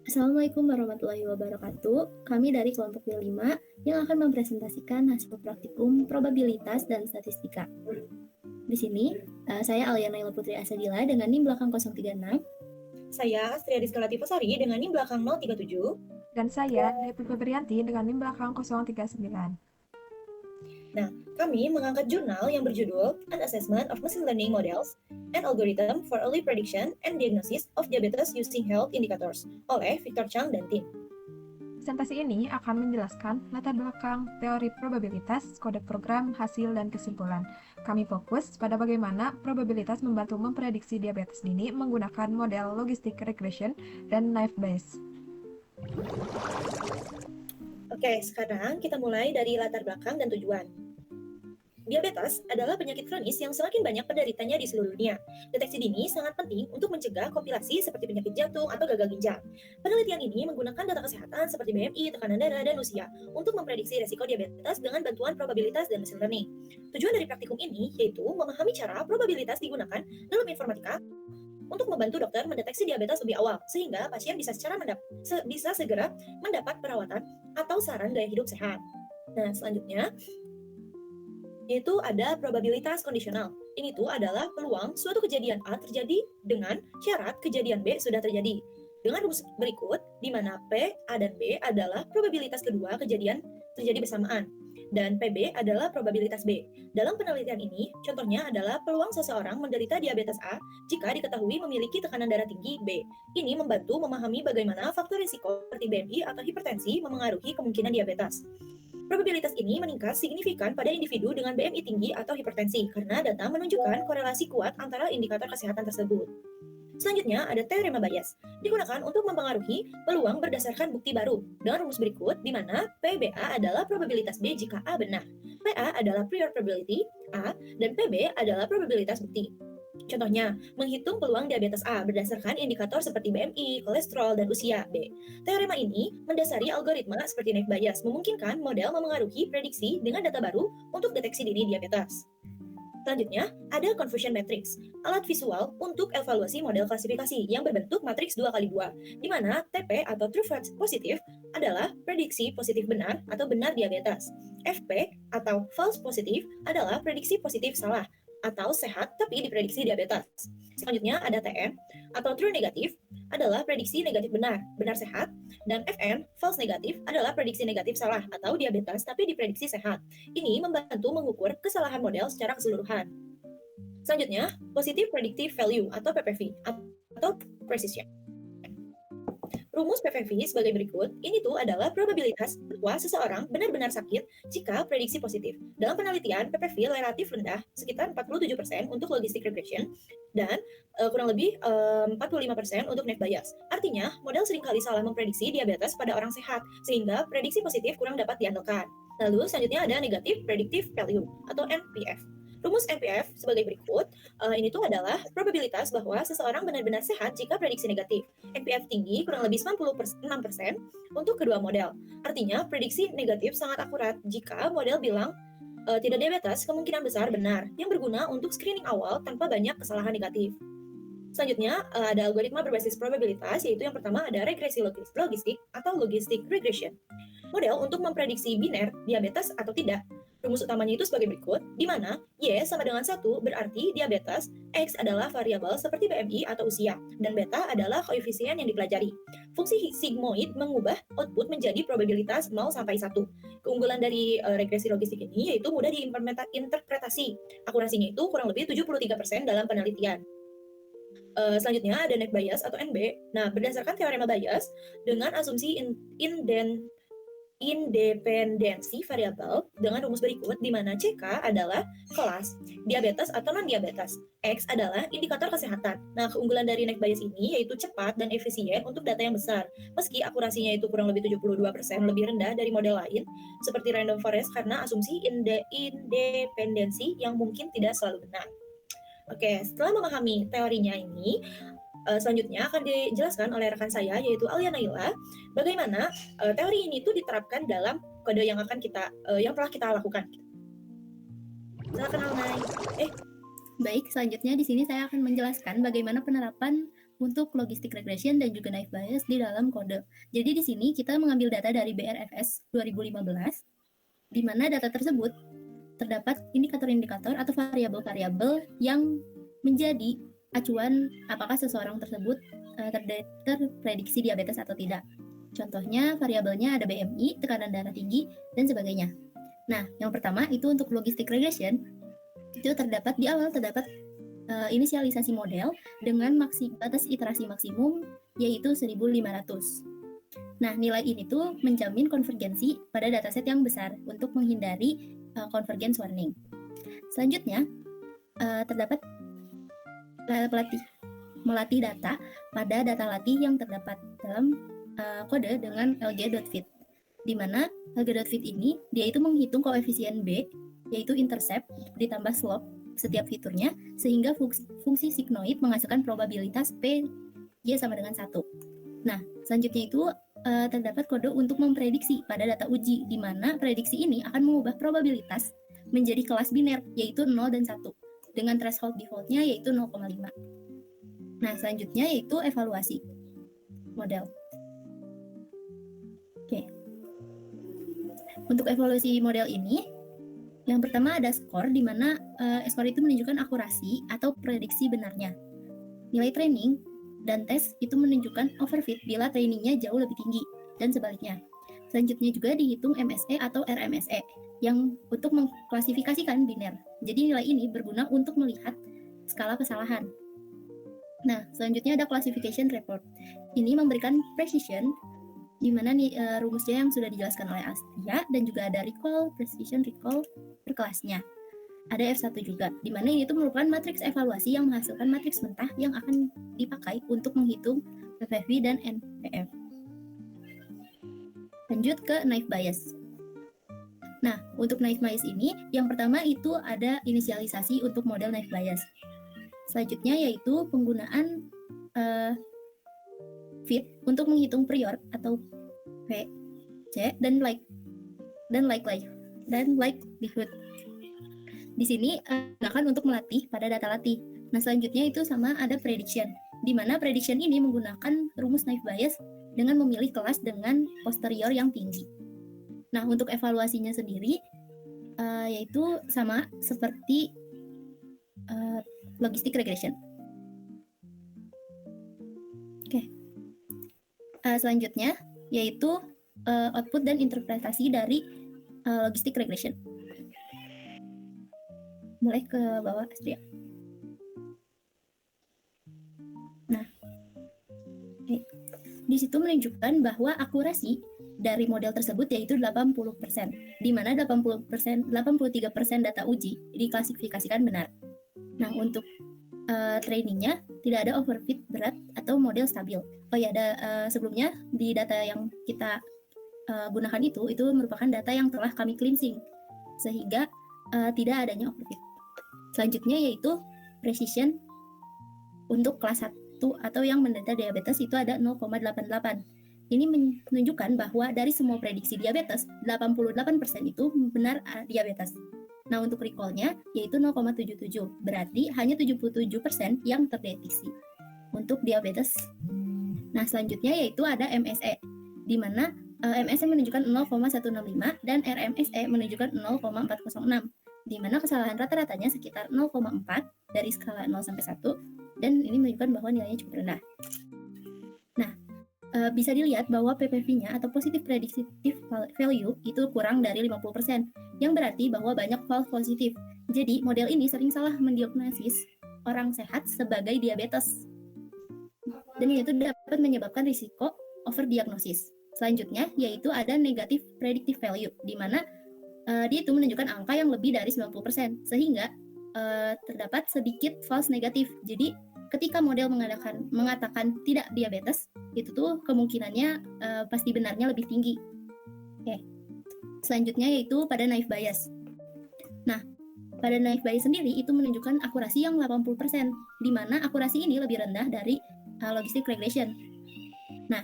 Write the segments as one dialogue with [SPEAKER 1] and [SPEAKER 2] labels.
[SPEAKER 1] Assalamualaikum warahmatullahi wabarakatuh. Kami dari kelompok B5 yang akan mempresentasikan hasil praktikum probabilitas dan statistika. Di sini, saya Alia Naila Putri Asadila dengan NIM belakang 036.
[SPEAKER 2] Saya Astria Rizka Latifasari dengan NIM belakang 037.
[SPEAKER 3] Dan saya Devi Febrianti dengan NIM belakang 039.
[SPEAKER 2] Nah, kami mengangkat jurnal yang berjudul An Assessment of Machine Learning Models and Algorithm for Early Prediction and Diagnosis of Diabetes Using Health Indicators oleh Victor Chang dan tim.
[SPEAKER 3] Presentasi ini akan menjelaskan latar belakang teori probabilitas, kode program, hasil, dan kesimpulan. Kami fokus pada bagaimana probabilitas membantu memprediksi diabetes dini menggunakan model logistic regression dan naive Bayes.
[SPEAKER 2] Oke, sekarang kita mulai dari latar belakang dan tujuan. Diabetes adalah penyakit kronis yang semakin banyak penderitanya di seluruh dunia. Deteksi dini sangat penting untuk mencegah komplikasi seperti penyakit jantung atau gagal ginjal. Penelitian ini menggunakan data kesehatan seperti BMI, tekanan darah, dan usia untuk memprediksi resiko diabetes dengan bantuan probabilitas dan machine learning. Tujuan dari praktikum ini yaitu memahami cara probabilitas digunakan dalam informatika untuk membantu dokter mendeteksi diabetes lebih awal, sehingga pasien bisa bisa segera mendapat perawatan atau saran gaya hidup sehat. Nah, selanjutnya yaitu ada probabilitas kondisional. Ini tuh adalah peluang suatu kejadian A terjadi dengan syarat kejadian B sudah terjadi. Dengan rumus berikut, di mana P, A, dan B adalah probabilitas kedua kejadian terjadi bersamaan, dan PB adalah probabilitas B. Dalam penelitian ini, contohnya adalah peluang seseorang menderita diabetes A jika diketahui memiliki tekanan darah tinggi B. Ini membantu memahami bagaimana faktor risiko seperti BMI atau hipertensi memengaruhi kemungkinan diabetes. Probabilitas ini meningkat signifikan pada individu dengan BMI tinggi atau hipertensi karena data menunjukkan korelasi kuat antara indikator kesehatan tersebut. Selanjutnya ada teorema Bayes, digunakan untuk mempengaruhi peluang berdasarkan bukti baru dengan rumus berikut di mana PBA adalah probabilitas B jika A benar, PA adalah prior probability A, dan PB adalah probabilitas bukti. Contohnya, menghitung peluang diabetes A berdasarkan indikator seperti BMI, kolesterol, dan usia B. Teorema ini mendasari algoritma seperti naive Bayes, memungkinkan model memengaruhi prediksi dengan data baru untuk deteksi dini diabetes. Selanjutnya, ada confusion matrix, alat visual untuk evaluasi model klasifikasi yang berbentuk matriks 2x2, di mana TP atau true false positif adalah prediksi positif benar atau benar diabetes. FP atau false positif adalah prediksi positif salah atau sehat tapi diprediksi diabetes. Selanjutnya ada TN atau true negatif adalah prediksi negatif benar, benar sehat, dan FN false negatif adalah prediksi negatif salah atau diabetes tapi diprediksi sehat. Ini membantu mengukur kesalahan model secara keseluruhan. Selanjutnya, positive predictive value atau PPV atau precision. Rumus PVV sebagai berikut, ini tuh adalah probabilitas bahwa seseorang benar-benar sakit jika prediksi positif. Dalam penelitian, PPV relatif rendah, sekitar 47% untuk logistic regression, dan kurang lebih 45% untuk naive Bayes. Artinya, model seringkali salah memprediksi diabetes pada orang sehat, sehingga prediksi positif kurang dapat diandalkan. Lalu selanjutnya ada negative predictive value atau NPV. Rumus NPV sebagai berikut, ini tuh adalah probabilitas bahwa seseorang benar-benar sehat jika prediksi negatif. NPV tinggi kurang lebih 96% untuk kedua model. Artinya, prediksi negatif sangat akurat jika model bilang tidak diabetes, kemungkinan besar benar, yang berguna untuk screening awal tanpa banyak kesalahan negatif. Selanjutnya, ada algoritma berbasis probabilitas, yaitu yang pertama ada regresi logistik atau logistic regression. Model untuk memprediksi biner, diabetes atau tidak. Rumus utamanya itu sebagai berikut, di mana Y sama dengan 1 berarti diabetes, X adalah variabel seperti BMI atau usia, dan beta adalah koefisien yang dipelajari. Fungsi sigmoid mengubah output menjadi probabilitas 0 sampai 1. Keunggulan dari regresi logistik ini yaitu mudah diinterpretasi. Akurasinya itu kurang lebih 73% dalam penelitian. Selanjutnya ada naive Bayes atau NB. Nah, berdasarkan teorema Bayes, dengan asumsi independensi variabel dengan rumus berikut di mana CK adalah kelas, diabetes atau non-diabetes, X adalah indikator kesehatan. Nah, keunggulan dari naive Bayes ini yaitu cepat dan efisien untuk data yang besar. Meski akurasinya itu kurang lebih 72% lebih rendah dari model lain seperti random forest karena asumsi independensi yang mungkin tidak selalu benar. Oke, setelah memahami teorinya ini, selanjutnya akan dijelaskan oleh rekan saya yaitu Alia Naila bagaimana teori ini tuh diterapkan dalam kode yang telah kita lakukan. Silakan Alnay.
[SPEAKER 1] Baik, selanjutnya di sini saya akan menjelaskan bagaimana penerapan untuk logistic regression dan juga naive bias di dalam kode. Jadi di sini kita mengambil data dari BRFS 2015, di mana data tersebut terdapat indikator-indikator atau variabel-variabel yang menjadi acuan apakah seseorang tersebut terprediksi diabetes atau tidak. Contohnya variabelnya ada BMI, tekanan darah tinggi, dan sebagainya. Nah, yang pertama itu untuk logistic regression, itu terdapat di awal terdapat inisialisasi model dengan batas iterasi maksimum yaitu 1500. Nah, nilai ini tuh menjamin konvergensi pada dataset yang besar untuk menghindari convergence warning. Selanjutnya, terdapat melatih data pada data latih yang terdapat dalam kode dengan lg.fit, di mana lg.fit ini dia itu menghitung koefisien B yaitu intercept ditambah slope setiap fiturnya sehingga fungsi sigmoid menghasilkan probabilitas P Y sama dengan 1. Nah, selanjutnya itu terdapat kode untuk memprediksi pada data uji, di mana prediksi ini akan mengubah probabilitas menjadi kelas biner, yaitu 0 dan 1, dengan threshold defaultnya yaitu 0,5. Nah, selanjutnya yaitu evaluasi model. Oke. Untuk evaluasi model ini, yang pertama ada skor, di mana skor itu menunjukkan akurasi atau prediksi benarnya. Nilai training dan tes itu menunjukkan overfit bila trainingnya jauh lebih tinggi, dan sebaliknya. Selanjutnya juga dihitung MSE atau RMSE, yang untuk mengklasifikasikan biner. Jadi nilai ini berguna untuk melihat skala kesalahan. Nah, selanjutnya ada classification report. Ini memberikan precision, di mana rumusnya yang sudah dijelaskan oleh Astia, dan juga ada precision recall per kelasnya. Ada F1 juga, di mana ini merupakan matriks evaluasi yang menghasilkan matriks mentah yang akan dipakai untuk menghitung PPV dan NPF. Lanjut ke naive bias. Nah, untuk naive bias ini, yang pertama itu ada inisialisasi untuk model naive bias. Selanjutnya yaitu penggunaan fit untuk menghitung prior atau PC dan likelihood. Di sini digunakan untuk melatih pada data latih. Nah, selanjutnya itu sama ada prediction, di mana prediction ini menggunakan rumus naive bias dengan memilih kelas dengan posterior yang tinggi. Nah, untuk evaluasinya sendiri yaitu sama seperti logistic regression. Oke. Selanjutnya yaitu output dan interpretasi dari logistic regression. Mulai ke bawah, Astria. Nah, di situ menunjukkan bahwa akurasi dari model tersebut yaitu 80%, di mana 83% data uji diklasifikasikan benar. Nah, untuk trainingnya tidak ada overfit berat atau model stabil. Oh ya, sebelumnya di data yang kita gunakan itu merupakan data yang telah kami cleansing, sehingga tidak adanya overfit. Selanjutnya yaitu precision untuk kelas 1 atau yang menderita diabetes itu ada 0,88. Ini menunjukkan bahwa dari semua prediksi diabetes, 88% itu benar diabetes. Nah, untuk recall-nya yaitu 0,77, berarti hanya 77% yang terdeteksi untuk diabetes. Nah, selanjutnya yaitu ada MSE, di mana MSE menunjukkan 0,165 dan RMSE menunjukkan 0,406, di mana kesalahan rata-ratanya sekitar 0,4 dari skala 0 sampai 1, dan ini menunjukkan bahwa nilainya cukup rendah. Nah, bisa dilihat bahwa PPV-nya atau positive predictive value itu kurang dari 50%, yang berarti bahwa banyak false positif. Jadi, model ini sering salah mendiagnosis orang sehat sebagai diabetes. Dan itu dapat menyebabkan risiko overdiagnosis. Selanjutnya, yaitu ada negative predictive value, di mana dia itu menunjukkan angka yang lebih dari 90%, sehingga terdapat sedikit false negatif. Jadi, ketika model mengatakan tidak diabetes, itu tuh kemungkinannya pasti benarnya lebih tinggi. Oke. Selanjutnya yaitu pada naive bias. Nah, pada naive bias sendiri itu menunjukkan akurasi yang 80%, di mana akurasi ini lebih rendah dari logistic regression. Nah,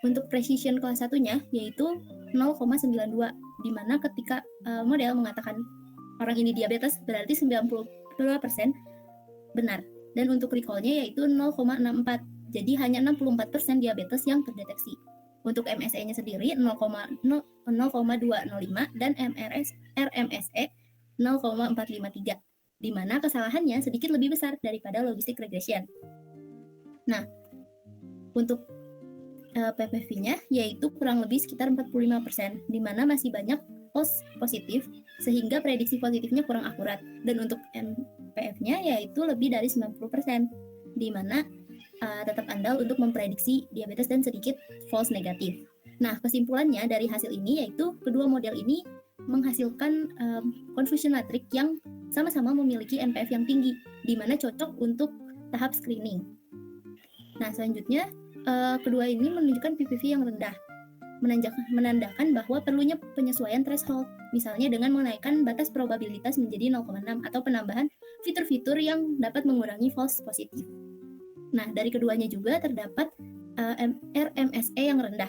[SPEAKER 1] untuk precision kelas 1-nya yaitu 0,92, di mana ketika model mengatakan orang ini diabetes berarti 92% benar. Dan untuk recall-nya yaitu 0,64. Jadi hanya 64% diabetes yang terdeteksi. Untuk MSE-nya sendiri 0,205 dan RMSE 0,453, di mana kesalahannya sedikit lebih besar daripada logistic regression. Nah, untuk PPV-nya yaitu kurang lebih sekitar 45%, di mana masih banyak false positif sehingga prediksi positifnya kurang akurat. Dan untuk MPF-nya yaitu lebih dari 90%, di mana tetap andal untuk memprediksi diabetes dan sedikit false negatif. Nah, kesimpulannya dari hasil ini yaitu kedua model ini menghasilkan confusion matrix yang sama-sama memiliki NPF yang tinggi, di mana cocok untuk tahap screening. Nah, selanjutnya kedua ini menunjukkan PPV yang rendah, menandakan bahwa perlunya penyesuaian threshold, misalnya dengan menaikkan batas probabilitas menjadi 0,6 atau penambahan fitur-fitur yang dapat mengurangi false positif. Nah, dari keduanya juga terdapat RMSE yang rendah,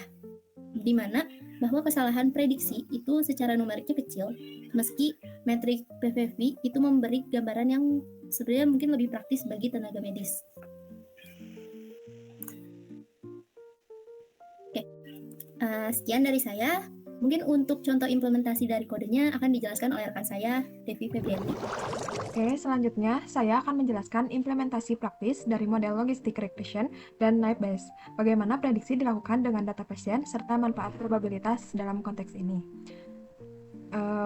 [SPEAKER 1] di mana bahwa kesalahan prediksi itu secara numeriknya kecil, meski metrik PVV itu memberi gambaran yang sebenarnya mungkin lebih praktis bagi tenaga medis. Oke, sekian dari saya. Mungkin untuk contoh implementasi dari kodenya akan dijelaskan oleh rekan saya, Devi Febrianti.
[SPEAKER 3] Oke, selanjutnya saya akan menjelaskan implementasi praktis dari model logistic regression dan naive Bayes. Bagaimana prediksi dilakukan dengan data pasien serta manfaat probabilitas dalam konteks ini.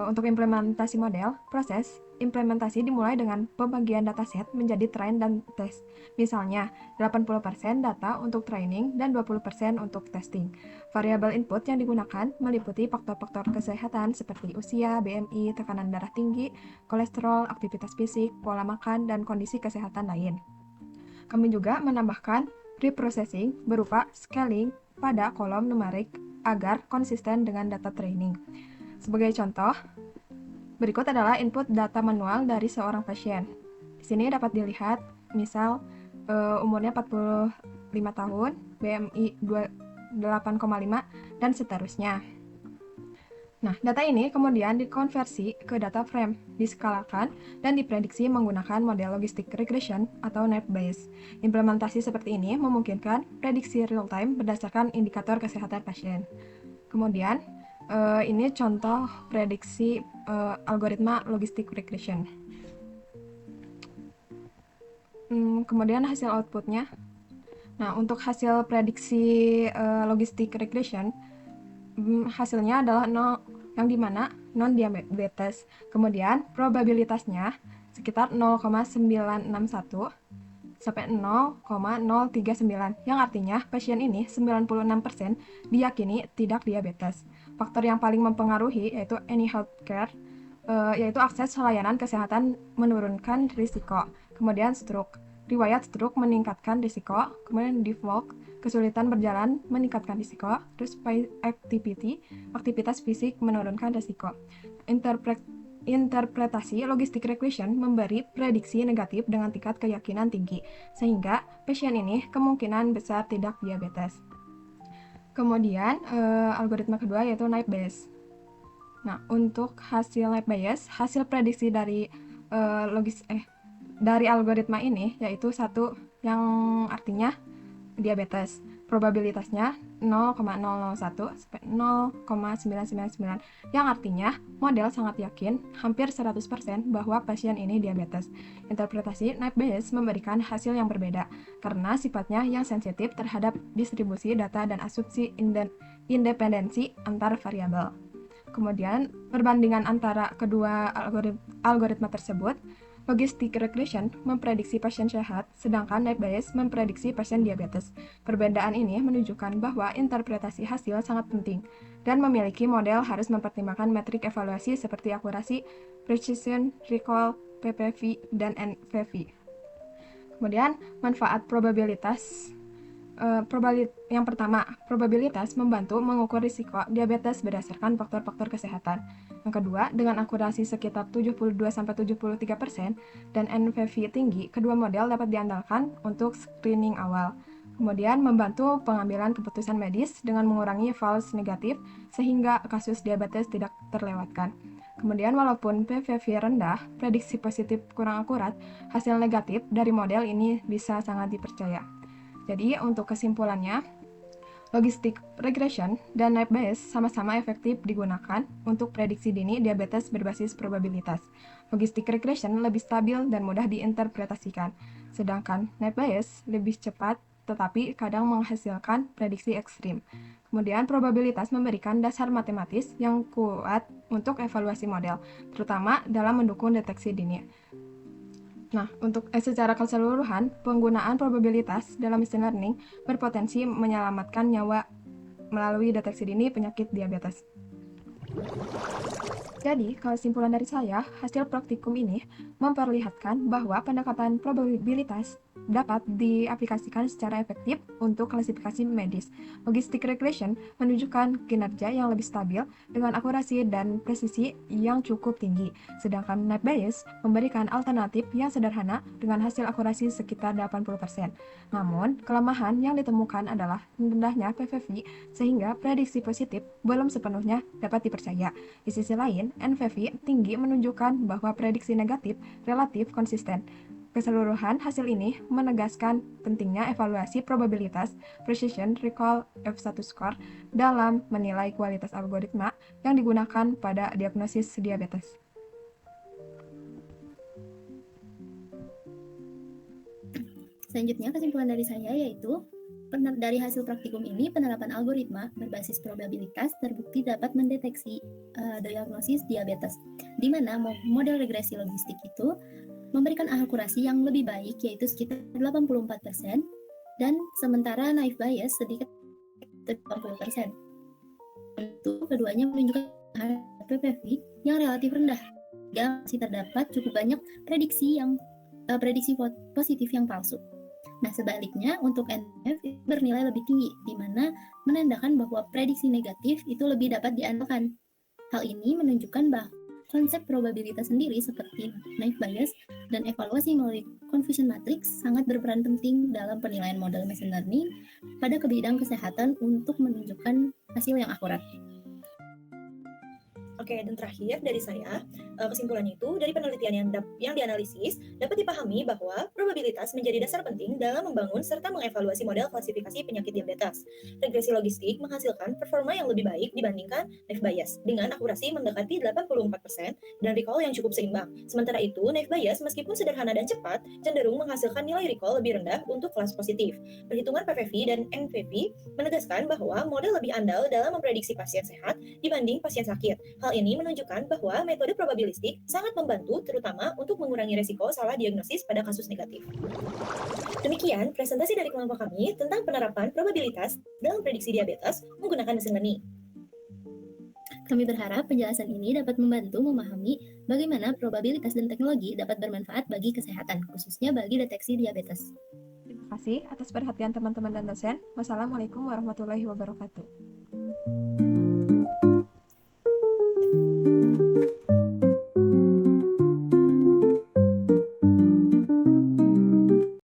[SPEAKER 3] Untuk implementasi model, proses implementasi dimulai dengan pembagian dataset menjadi train dan test. Misalnya, 80% data untuk training dan 20% untuk testing. Variabel input yang digunakan meliputi faktor-faktor kesehatan seperti usia, BMI, tekanan darah tinggi, kolesterol, aktivitas fisik, pola makan, dan kondisi kesehatan lain. Kami juga menambahkan pre-processing berupa scaling pada kolom numerik agar konsisten dengan data training. Sebagai contoh, berikut adalah input data manual dari seorang pasien. Di sini dapat dilihat, misal umurnya 45 tahun, BMI 8,5, dan seterusnya. Nah, data ini kemudian dikonversi ke data frame, diskalakan, dan diprediksi menggunakan model logistic regression atau naive Bayes. Implementasi seperti ini memungkinkan prediksi real-time berdasarkan indikator kesehatan pasien. Kemudian, ini contoh prediksi algoritma logistic regression. Kemudian hasil outputnya. Nah, untuk hasil prediksi logistic regression, hasilnya adalah 0, yang dimana non-diabetes. Kemudian probabilitasnya sekitar 0,961 sampai 0,039, yang artinya pasien ini 96% diyakini tidak diabetes. Faktor yang paling mempengaruhi yaitu any healthcare, yaitu akses layanan kesehatan menurunkan risiko. Kemudian stroke, riwayat stroke meningkatkan risiko. Kemudian default, kesulitan berjalan meningkatkan risiko. Terus aktivitas fisik menurunkan risiko. Interpretasi logistic regression memberi prediksi negatif dengan tingkat keyakinan tinggi, sehingga pasien ini kemungkinan besar tidak diabetes. Kemudian algoritma kedua yaitu naive Bayes. Nah, untuk hasil naive Bayes, hasil prediksi dari dari algoritma ini yaitu satu, yang artinya diabetes. Probabilitasnya 0,001 sampai 0,999, yang artinya model sangat yakin hampir 100% bahwa pasien ini diabetes. Interpretasi naive Bayes memberikan hasil yang berbeda karena sifatnya yang sensitif terhadap distribusi data dan asumsi independensi antar variabel. Kemudian perbandingan antara kedua algoritma tersebut, logistic regression memprediksi pasien sehat, sedangkan naive Bayes memprediksi pasien diabetes. Perbedaan ini menunjukkan bahwa interpretasi hasil sangat penting, dan memiliki model harus mempertimbangkan metrik evaluasi seperti akurasi, precision, recall, PPV, dan NPV. Kemudian, manfaat probabilitas. Yang pertama, probabilitas membantu mengukur risiko diabetes berdasarkan faktor-faktor kesehatan. Yang kedua, dengan akurasi sekitar 72-73% dan NPV tinggi, kedua model dapat diandalkan untuk screening awal. Kemudian, membantu pengambilan keputusan medis dengan mengurangi false negatif sehingga kasus diabetes tidak terlewatkan. Kemudian walaupun PVV rendah, prediksi positif kurang akurat, hasil negatif dari model ini bisa sangat dipercaya. Jadi untuk kesimpulannya, logistic regression dan Naive Bayes sama-sama efektif digunakan untuk prediksi dini diabetes berbasis probabilitas. Logistic regression lebih stabil dan mudah diinterpretasikan, sedangkan Naive Bayes lebih cepat tetapi kadang menghasilkan prediksi ekstrim. Kemudian probabilitas memberikan dasar matematis yang kuat untuk evaluasi model, terutama dalam mendukung deteksi dini. Nah, untuk secara keseluruhan, penggunaan probabilitas dalam machine learning berpotensi menyelamatkan nyawa melalui deteksi dini penyakit diabetes. Jadi, kesimpulan dari saya, hasil praktikum ini memperlihatkan bahwa pendekatan probabilitas dapat diaplikasikan secara efektif untuk klasifikasi medis. Logistic regression menunjukkan kinerja yang lebih stabil dengan akurasi dan presisi yang cukup tinggi, sedangkan Naive Bayes memberikan alternatif yang sederhana dengan hasil akurasi sekitar 80%. Namun, kelemahan yang ditemukan adalah rendahnya PVV sehingga prediksi positif belum sepenuhnya dapat dipercaya. Di sisi lain, NVV tinggi menunjukkan bahwa prediksi negatif relatif konsisten. Keseluruhan hasil ini menegaskan pentingnya evaluasi probabilitas precision recall F1 score dalam menilai kualitas algoritma yang digunakan pada diagnosis diabetes.
[SPEAKER 1] Selanjutnya, kesimpulan dari saya yaitu dari hasil praktikum ini, penerapan algoritma berbasis probabilitas terbukti dapat mendeteksi diagnosis diabetes, di mana model regresi logistik itu memberikan akurasi yang lebih baik, yaitu sekitar 84%, dan sementara Naive Bayes sedikit 80%. Itu keduanya menunjukkan PPV yang relatif rendah, sehingga masih terdapat cukup banyak prediksi positif yang palsu. Nah, sebaliknya untuk NF bernilai lebih tinggi, di mana menandakan bahwa prediksi negatif itu lebih dapat diandalkan. Hal ini menunjukkan bahwa konsep probabilitas sendiri seperti Naive Bayes dan evaluasi melalui confusion matrix sangat berperan penting dalam penilaian model machine learning pada bidang kesehatan untuk menunjukkan hasil yang akurat.
[SPEAKER 2] Oke, dan terakhir dari saya, kesimpulannya itu dari penelitian yang dianalisis dapat dipahami bahwa probabilitas menjadi dasar penting dalam membangun serta mengevaluasi model klasifikasi penyakit diabetes. Regresi logistik menghasilkan performa yang lebih baik dibandingkan Naive Bayes dengan akurasi mendekati 84% dan recall yang cukup seimbang. Sementara itu, Naive Bayes meskipun sederhana dan cepat, cenderung menghasilkan nilai recall lebih rendah untuk kelas positif. Perhitungan PVV dan NVV menegaskan bahwa model lebih andal dalam memprediksi pasien sehat dibanding pasien sakit. Hal ini menunjukkan bahwa metode probabilistik sangat membantu terutama untuk mengurangi resiko salah diagnosis pada kasus negatif. Demikian presentasi dari kelompok kami tentang penerapan probabilitas dalam prediksi diabetes menggunakan mesin learning.
[SPEAKER 1] Kami berharap penjelasan ini dapat membantu memahami bagaimana probabilitas dan teknologi dapat bermanfaat bagi kesehatan, khususnya bagi deteksi diabetes.
[SPEAKER 3] Terima kasih atas perhatian teman-teman dan dosen. Wassalamualaikum warahmatullahi wabarakatuh.